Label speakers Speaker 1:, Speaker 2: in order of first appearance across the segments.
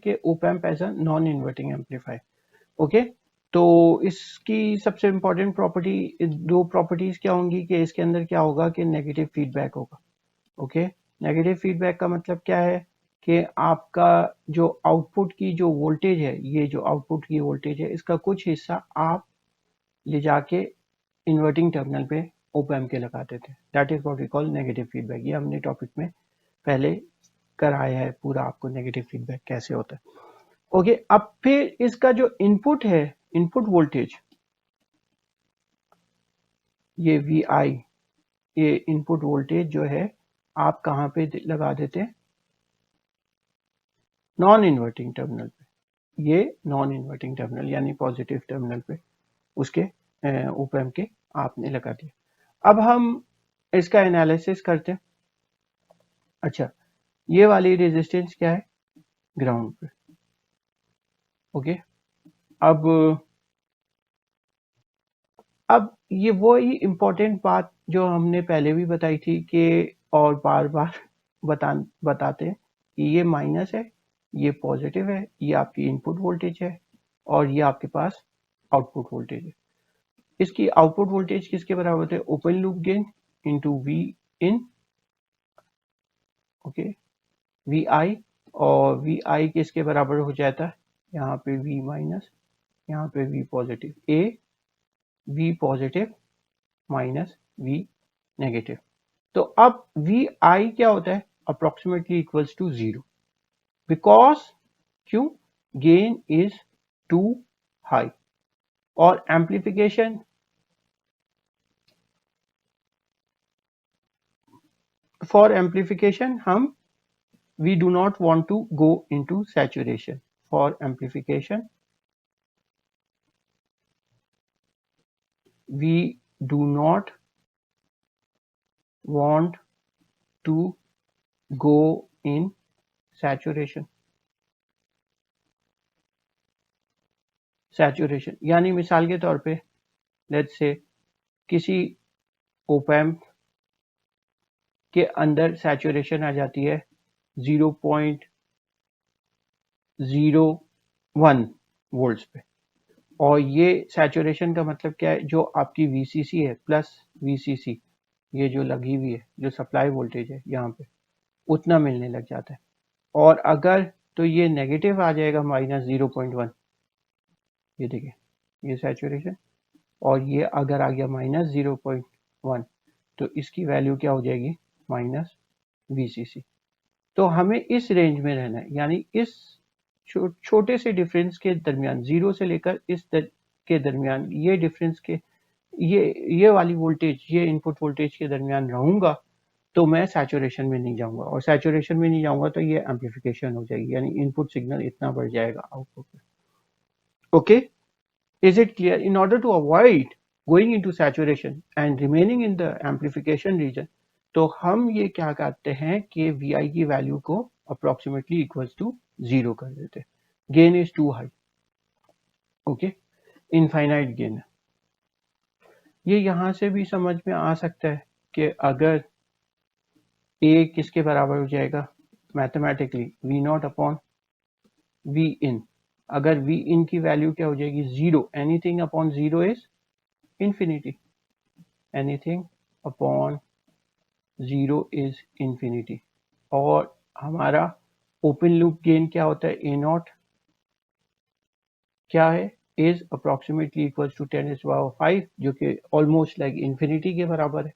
Speaker 1: कि op amp as a non inverting amplifier. Okay, तो इसकी सबसे इंपॉर्टेंट प्रॉपर्टी, दो प्रॉपर्टीज क्या होंगी कि इसके अंदर क्या होगा कि नेगेटिव फीडबैक होगा। ओके, नेगेटिव फीडबैक का मतलब क्या है कि आपका जो आउटपुट की जो वोल्टेज है, ये जो आउटपुट की वोल्टेज है, इसका कुछ हिस्सा आप ले जाके इन्वर्टिंग टर्मिनल पे ओप एम्प के लगा देते हैं। That is what we call negative feedback. ये हमने टॉपिक में पहले कराया है पूरा आपको, नेगेटिव फीडबैक कैसे होता है। ओके, अब फिर इसका जो इनपुट है, इनपुट वोल्टेज, ये वी आई, ये इनपुट वोल्टेज जो है आप कहाँ पे लगा देते हैं, नॉन इन्वर्टिंग टर्मिनल पे। ये नॉन इन्वर्टिंग टर्मिनल यानी पॉजिटिव टर्मिनल पे उसके ओप एम्प के आपने लगा दिया। अब हम इसका एनालिसिस करते हैं। अच्छा, ये वाली रेजिस्टेंस क्या है, ग्राउंड पे। ओके, अब ये वो ही इम्पोर्टेंट बात जो हमने पहले भी बताई थी कि, और बार बार बताते हैं कि ये माइनस है, ये पॉजिटिव है, ये आपकी इनपुट वोल्टेज है और ये आपके पास आउटपुट वोल्टेज है। इसकी आउटपुट वोल्टेज किसके बराबर होते हैं, open loop gain into V in, okay, V I, और वी आई किसके बराबर हो जाता है, यहाँ पे वी माइनस, यहाँ पे V positive, A V positive minus V negative. तो अब वी आई क्या होता है, अप्रोक्सीमेटली इक्वल्स टू 0, बिकॉज क्यों, गेन इज टू हाई। और एम्प्लीफिकेशन, फॉर एम्प्लीफिकेशन हम, we do not want to go into saturation. For amplification, we do not want to go in saturation. Saturation यानी मिसाल के तौर पे लेट्स से किसी op amp के अंदर सैचुरेशन आ जाती है 0.01 वोल्ट्स पे, और ये सैचुरेशन का मतलब क्या है, जो आपकी VCC है प्लस VCC, ये जो लगी हुई है, जो सप्लाई वोल्टेज है यहाँ पे, उतना मिलने लग जाता है। और अगर तो ये नेगेटिव आ जाएगा -0.1, ये देखिए ये सैचुरेशन, और ये अगर आ गया -0.1 तो इसकी वैल्यू क्या हो जाएगी, -VCC। तो हमें इस रेंज में रहना है, यानी इस छोटे से डिफरेंस के दरमियान, 0 से लेकर इस के दरमियान, ये डिफरेंस के ये वाली वोल्टेज, ये इनपुट वोल्टेज के दरमियान रहूंगा तो मैं सैचुरेशन में नहीं जाऊंगा, और सैचुरेशन में नहीं जाऊंगा तो ये एम्प्लीफिकेशन हो जाएगी, यानी इनपुट सिग्नल इतना बढ़ जाएगा आउटपुट में। Okay, is it clear? In order to avoid going into saturation and remaining in the amplification region, तो हम ये क्या करते हैं कि वी आई की वैल्यू को अप्रोक्सीमेटली इक्वल्स टू 0 कर देते हैं। Gain is too high, okay, infinite gain है। ये यहां से भी समझ में आ सकता है कि अगर ए किसके बराबर हो जाएगा mathematically, V naught upon V in. अगर वी इन की वैल्यू क्या हो जाएगी, 0, anything upon 0 is infinity, anything upon 0 is infinity. और हमारा ओपन लूप गेन क्या होता है, ए नॉट क्या है, इज अप्रोक्सीमेटली इक्वल्स टू 10⁵, जो कि ऑलमोस्ट लाइक इंफिनिटी के बराबर है,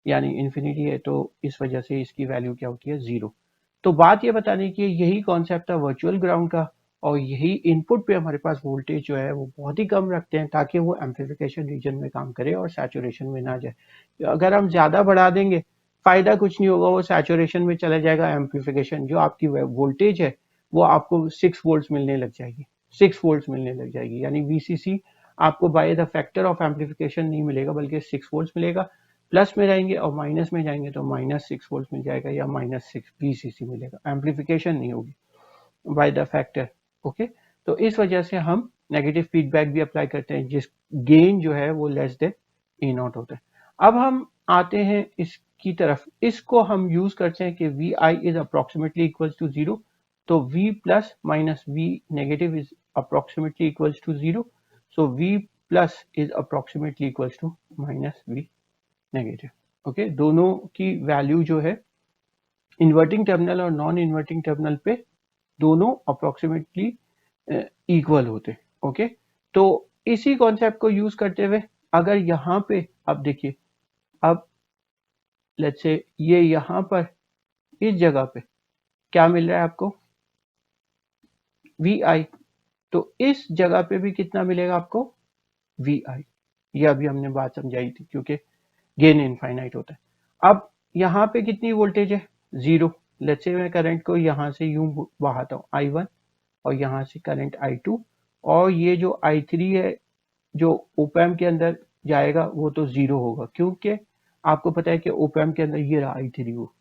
Speaker 1: यानी इंफिनिटी है, तो इस वजह से इसकी वैल्यू क्या होती है, 0। तो बात ये बताने की, यही कॉन्सेप्ट है वर्चुअल ग्राउंड का, और यही इनपुट पे हमारे पास वोल्टेज जो है वो बहुत ही कम रखते हैं ताकि वो एम्प्लीफिकेशन रीजन में काम करे और सैचुरेशन में ना जाए। तो अगर हम ज्यादा बढ़ा देंगे फायदा कुछ नहीं होगा, वो सैचुरेशन में चला जाएगा, एम्प्लीफिकेशन जो आपकी वोल्टेज है वो आपको 6 वोल्ट्स मिलने लग जाएगी, 6 वोल्ट्स मिलने लग जाएगी, यानी VCC आपको by the factor of amplification नहीं मिलेगा बल्कि 6 वोल्ट्स मिलेगा। प्लस में जाएंगे और माइनस में जाएंगे तो -6 वोल्ट मिल जाएगा या -6 VCC मिलेगा, एम्प्लीफिकेशन नहीं होगी बाय द फैक्टर। ओके, तो इस वजह से हम नेगेटिव फीडबैक भी अप्लाई करते हैं, जिस गेन जो है वो लेस देन ए नॉट होता है। अब हम आते हैं इसकी तरफ, इसको हम यूज करते हैं कि V I is approximately equal to 0, तो V plus minus V negative is approximately equals to 0. So V plus is approximately equals to minus V negative. Okay, दोनों की वैल्यू जो है इन्वर्टिंग टर्मिनल और नॉन इन्वर्टिंग टर्मिनल पे दोनों approximately equal होते। Okay, तो इसी कॉन्सेप्ट को यूज करते हुए अगर यहाँ पे अब देखिए, अब लेट्स से ये यहाँ पर इस जगह पे क्या मिल रहा है आपको, VI, तो इस जगह पे भी कितना मिलेगा आपको, VI। ये अभी हमने बात समझाई थी क्योंकि गेन इनफाइनाइट होता है। अब यहाँ पे कितनी वोल्टेज है, 0। लेट्स से मैं करंट को यहाँ से यूं बहाता हूँ I1 और यहाँ से करंट I2 और ये जो I3 है जो ओपैम के अंदर जाएगा वो तो 0 होगा क्योंकि आपको पता है कि ओपैम के अंदर ये रहा I3 वो,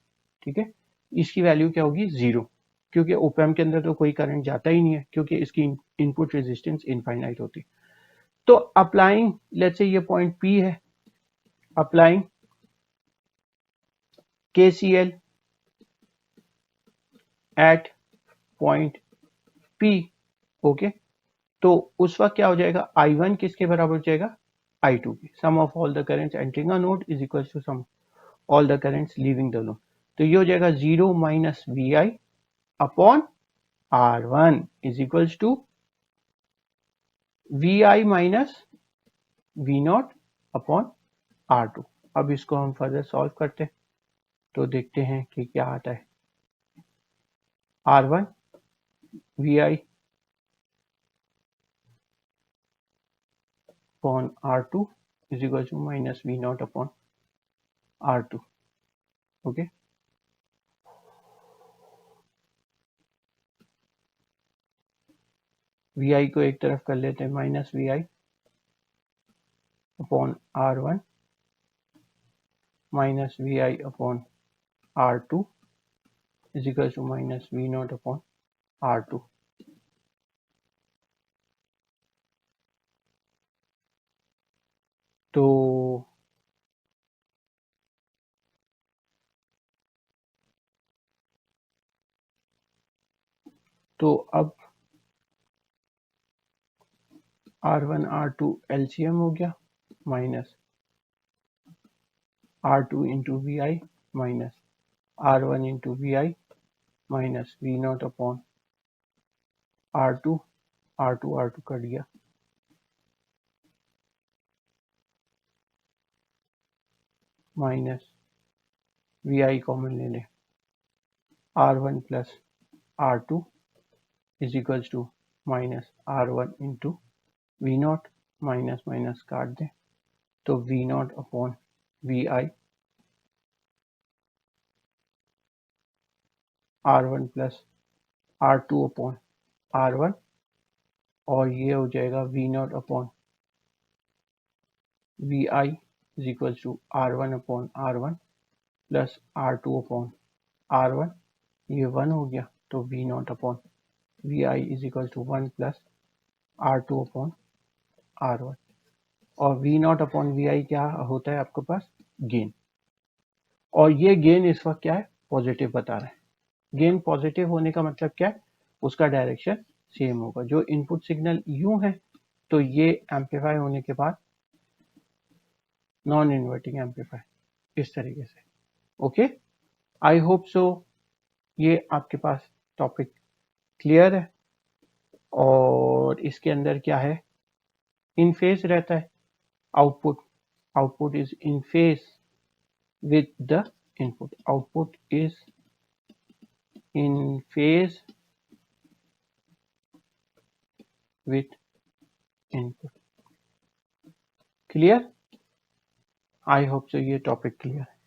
Speaker 1: ठीक है, इसकी वैल्यू क्या होगी, 0, क्योंकि ओपैम के अंदर तो कोई करंट जाता ही नहीं है क्योंकि इसकी इनपुट रेजिस्टेंस इनफाइनाइट होती। तो अप्लाइंग, लेट्स से ये पॉइंट P है, applying KCL at point P, okay, तो उस वक्त क्या हो जाएगा, I1 किसके बराबर हो जाएगा, I2 के, sum of all the currents entering a node is equal to sum all the currents leaving the node. तो ये हो जाएगा 0 minus VI upon R1 is equals to VI minus V0 upon R2। अब इसको हम further solve करते हैं तो देखते हैं कि क्या आता है। R1 VI upon R2 is equal to minus V0 upon R2, okay. VI को एक तरफ कर लेते हैं, minus VI upon R1 minus VI upon R2 is equal to minus V0 upon R2। तो अब R1 R2 LCM हो गया, minus R2 into VI minus R1 into VI minus V0 upon R2, R2 cut गया, minus VI common ले लें, R1 plus R2 is equals to minus R1 into V0, minus minus काट दें तो V0 upon VI R1 plus R2 upon R1 और ये हो जाएगा V0 upon VI is equals to R1 upon R1 plus R2 upon R1, ये 1 हो गया तो V0 upon VI is equal to 1 plus R2 upon R1 और V0 upon VI क्या होता है आपके पास, गेन, और ये गेन इस वक्त क्या है, पॉजिटिव बता रहा है। गेन पॉजिटिव होने का मतलब क्या है, उसका डायरेक्शन सेम होगा। जो इनपुट सिग्नल यूं है तो ये एम्पलीफाई होने के बाद नॉन इन्वर्टिंग एम्पलीफाई इस तरीके से, ओके। आई होप सो ये आपके पास टॉपिक क्लियर है। और इसके अंदर क्या है, इन फेज रहता है output, output is in phase with the input, output is in phase with input, clear? I hope so ये टॉपिक क्लियर है।